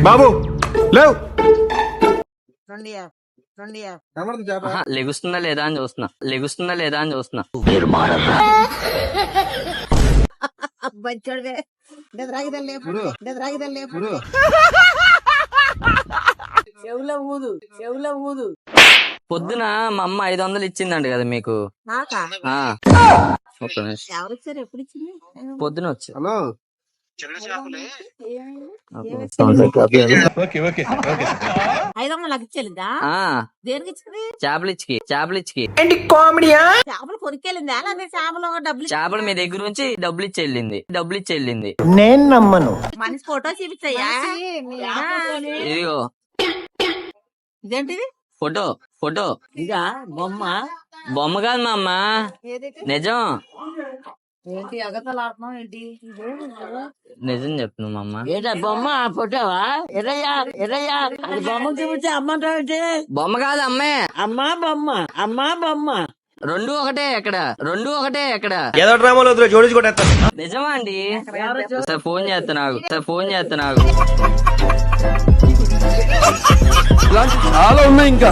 బాబు లేవు లెగుస్తుందా లేదా అని చూస్తున్నా పొద్దున మా అమ్మ 500 ఇచ్చిందండి కదా మీకు. పొద్దున వచ్చి హలో చేపలు మీ దగ్గర నుంచి డబ్బులు ఇచ్చి వెళ్ళింది. నేను నమ్మను. మనిషి ఫోటో చూపించయ్యా. ఇదిగో ఇదేంటిది? ఫోటో ఇదా బొమ్మ కాదు మా అమ్మ, నిజం. ఏంటి అగతలాడుతున్నావు ఏంటి? నిజం చెప్తున్నా మా అమ్మ. ఏంటా బొమ్మ ఫోటోవా? ఎరయ్యా అది బొమ్మ చూపించి అమ్మంటావు ఏంటి? బొమ్మ కాదు అమ్మే. అమ్మా బొమ్మ రెండు ఒకటే ఎక్కడ ఏదో డ్రామాలో జోడించుకుంటా. నిజమా అండి? సార్ ఫోన్ చేస్తా నాకు. చాలా ఉన్నాయి ఇంకా.